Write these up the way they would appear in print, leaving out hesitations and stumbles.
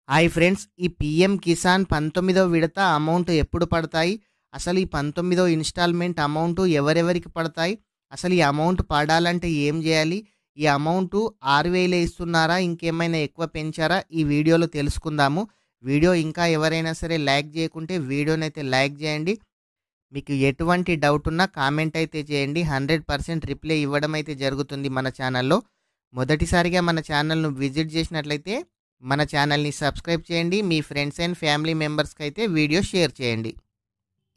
Hi friends, ఈ PM Kisan 19వ విడత amount ఎప్పుడు పడతాయి? అసలు ఈ 19వ ఇన్‌స్టాల్‌మెంట్ అమౌంట్ ఎవరెవరికి పడతాయి? అసలు ఈ అమౌంట్ పడాలంటే ఏం జేయాలి? ఈ అమౌంట్ 6,000 ఇస్తున్నారా? ఇంకేమైనా ఎక్కువ పెంచారా? ఈ వీడియోలో తెలుసుకుందాము. వీడియో ఇంకా ఎవరైనా సరే లైక్ జేయకుంటే వీడియోనైతే లైక్ జేయండి. మీకు ఎటువంటి డౌట్ ఉన్నా కామెంట్ అయితే చేయండి. 100% రిప్లై ఇవ్వడం అయితే జరుగుతుంది మన ఛానల్‌లో. మొదటిసారిగా మన ఛానల్‌ను విజిట్ చేసినట్లయితే మన ఛానల్‌ని సబ్స్క్రైబ్ చేయండి. మీ ఫ్రెండ్స్ అండ్ ఫ్యామిలీ మెంబర్స్‌కి అయితే వీడియో షేర్ చేయండి.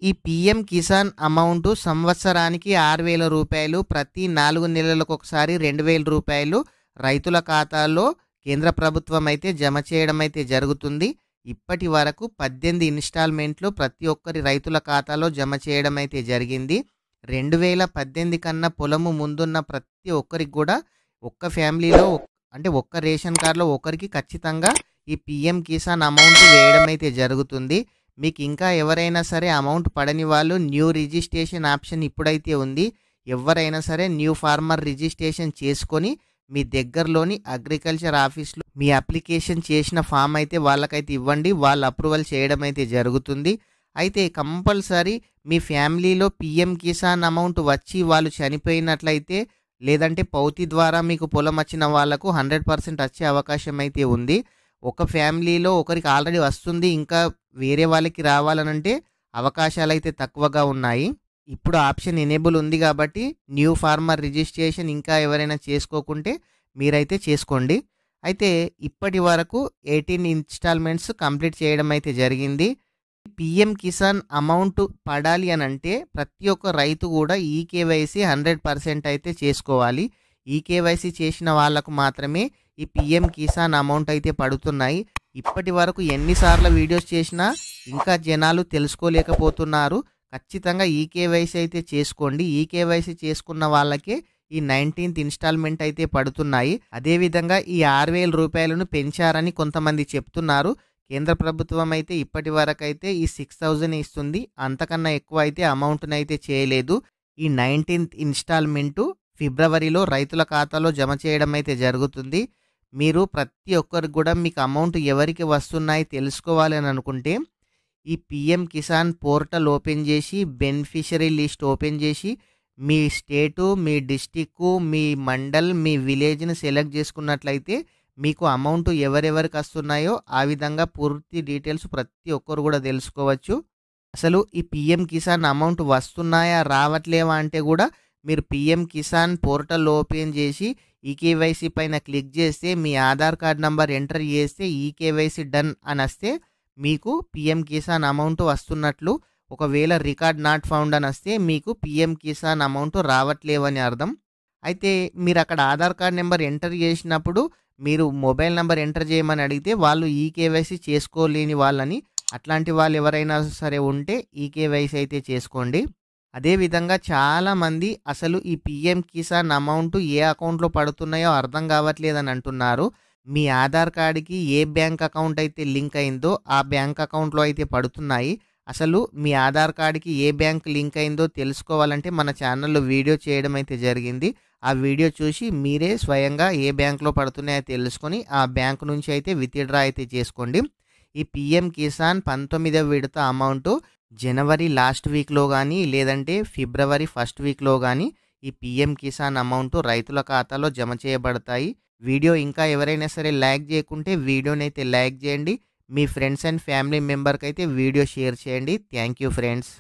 ఈ పీఎం కిసాన్ అమౌంట్ సంవత్సరానికి రూ. 6,000, ప్రతి 4 నెలలకొకసారి రూ. 2,000 రైతుల ఖాతాల్లో కేంద్ర ప్రభుత్వం అయితే జమ చేయడం అయితే జరుగుతుంది. ఇప్పటి వరకు 18 ఇన్‌స్టాల్‌మెంట్లు ప్రతి ఒక్కరి రైతుల ఖాతాలో జమ చేయడం అయితే జరిగింది. 2018 కన్నా పొలము ముందున్న ప్రతి ఒక్కరికి కూడా ఒక్క ఫ్యామిలీలో అంటే ఒక్క రేషన్ కార్డులో ఒకరికి ఖచ్చితంగా ఈ పీఎం కిసాన్ అమౌంట్ వేయడం అయితే జరుగుతుంది. మీకు ఇంకా ఎవరైనా సరే అమౌంట్ పడని వాళ్ళు న్యూ రిజిస్ట్రేషన్ ఆప్షన్ ఇప్పుడైతే ఉంది. ఎవరైనా సరే న్యూ ఫార్మర్ రిజిస్ట్రేషన్ చేసుకొని మీ దగ్గరలోని అగ్రికల్చర్ ఆఫీస్‌లో మీ అప్లికేషన్ చేసిన ఫామ్ అయితే వాళ్ళకైతే ఇవ్వండి. వాళ్ళు అప్రూవల్ చేయడం అయితే జరుగుతుంది. అయితే కంపల్సరీ మీ ఫ్యామిలీలో పీఎం కిసాన్ అమౌంట్ వచ్చి వాళ్ళు చనిపోయినట్లయితే లేదంటే పౌతి ద్వారా మీకు పొలం వచ్చిన వాళ్ళకు 100% వచ్చే అవకాశం అయితే ఉంది. ఒక ఫ్యామిలీలో ఒకరికి ఆల్రెడీ వస్తుంది. ఇంకా వేరే వాళ్ళకి రావాలనంటే అవకాశాలైతే తక్కువగా ఉన్నాయి. ఇప్పుడు ఆప్షన్ ఎనేబుల్ ఉంది కాబట్టి న్యూ ఫార్మర్ రిజిస్ట్రేషన్ ఇంకా ఎవరైనా చేసుకోకుంటే మీరైతే చేసుకోండి. అయితే ఇప్పటి వరకు 18 ఇన్‌స్టాల్‌మెంట్స్ కంప్లీట్ చేయడం అయితే జరిగింది. పీఎం కిసాన్ అమౌంట్ పడాలి అనంటే ప్రతి ఒక్క రైతు కూడా ఈకేవైసీ 100% అయితే చేసుకోవాలి. ఈకేవైసీ చేసిన వాళ్ళకు మాత్రమే ఈ పీఎం కిసాన్ అమౌంట్ అయితే పడుతున్నాయి. ఇప్పటి వరకు ఎన్నిసార్లు వీడియోస్ చేసినా ఇంకా జనాలు తెలుసుకోలేకపోతున్నారు. ఖచ్చితంగా ఈకేవైసీ అయితే చేసుకోండి. ఈకేవైసీ చేసుకున్న వాళ్ళకే ఈ 19థ్ ఇన్‌స్టాల్‌మెంట్ అయితే పడుతున్నాయి. అదేవిధంగా ఈ రూ. 6,000 పెంచారని కొంతమంది చెప్తున్నారు. కేంద్ర ప్రభుత్వం అయితే ఇప్పటి వరకైతే ఈ 6,000 ఇస్తుంది. అంతకన్నా ఎక్కువ అయితే అమౌంట్‌నైతే చేయలేదు. ఈ 19థ్ ఇన్‌స్టాల్‌మెంటు ఫిబ్రవరిలో రైతుల ఖాతాలో జమ చేయడం అయితే జరుగుతుంది. మీరు ప్రతి ఒక్కరికి కూడా మీకు అమౌంట్ ఎవరికి వస్తున్నాయి తెలుసుకోవాలి అని అనుకుంటే ఈ పీఎం కిసాన్ పోర్టల్ ఓపెన్ చేసి బెనిఫిషరీ లిస్ట్ ఓపెన్ చేసి మీ స్టేటు, మీ డిస్టిక్కు, మీ మండల్, మీ విలేజ్‌ని సెలెక్ట్ చేసుకున్నట్లయితే మీకు అమౌంట్ ఎవరెవరికి వస్తున్నాయో ఆ విధంగా పూర్తి డీటెయిల్స్ ప్రతి ఒక్కరు కూడా తెలుసుకోవచ్చు. అసలు ఈ పీఎం కిసాన్ అమౌంట్ వస్తున్నాయా రావట్లేవా అంటే కూడా మీరు పీఎం కిసాన్ పోర్టల్ ఓపెన్ చేసి ఈకేవైసీ పైన క్లిక్ చేస్తే మీ ఆధార్ కార్డ్ నంబర్ ఎంటర్ చేస్తే ఈకేవైసీ డన్ అని వస్తే మీకు పీఎం కిసాన్ అమౌంట్ వస్తున్నట్లు. ఒకవేళ రికార్డ్ నాట్ ఫౌండ్ అని వస్తే మీకు పీఎం కిసాన్ అమౌంట్ రావట్లేవని అర్థం. అయితే మీరు అక్కడ ఆధార్ కార్డ్ నెంబర్ ఎంటర్ చేసినప్పుడు మీరు మొబైల్ నెంబర్ ఎంటర్ చేయమని అడిగితే వాళ్ళు ఈకేవైసీ చేసుకోలేని వాళ్ళని, అట్లాంటి వాళ్ళు ఎవరైనా సరే ఉంటే ఈకేవైసీ అయితే చేసుకోండి. అదేవిధంగా చాలామంది అసలు ఈ పీఎం కిసాన్ అమౌంట్ ఏ అకౌంట్‌లో పడుతున్నాయో అర్థం కావట్లేదని అంటున్నారు. మీ ఆధార్ కార్డ్‌కి ఏ బ్యాంక్ అకౌంట్ అయితే లింక్ అయిందో ఆ బ్యాంక్ అకౌంట్‌లో అయితే పడుతున్నాయి. అసలు మీ ఆధార్ కార్డ్‌కి ఏ బ్యాంక్ లింక్ అయిందో తెలుసుకోవాలంటే మన ఛానల్‌లో వీడియో చేయడం అయితే జరిగింది. ఆ వీడియో చూసి మీరే స్వయంగా ఏ బ్యాంక్‌లో పడుతున్నాయో తెలుసుకొని ఆ బ్యాంక్ నుంచి అయితే విత్‌డ్రా అయితే చేసుకోండి. ఈ పీఎం కిసాన్ 19వ విడత అమౌంట్ జనవరి లాస్ట్ వీక్‌లో గానీ లేదంటే ఫిబ్రవరి ఫస్ట్ వీక్‌లో గానీ ఈ పీఎం కిసాన్ అమౌంట్ రైతుల ఖాతాలో జమ చేయబడతాయి. వీడియో ఇంకా ఎవరైనా సరే లైక్ చేయకుంటే వీడియోనైతే లైక్ చేయండి. మీ ఫ్రెండ్స్ అండ్ ఫ్యామిలీ మెంబర్‌కైతే వీడియో షేర్ చేయండి. Thank you friends.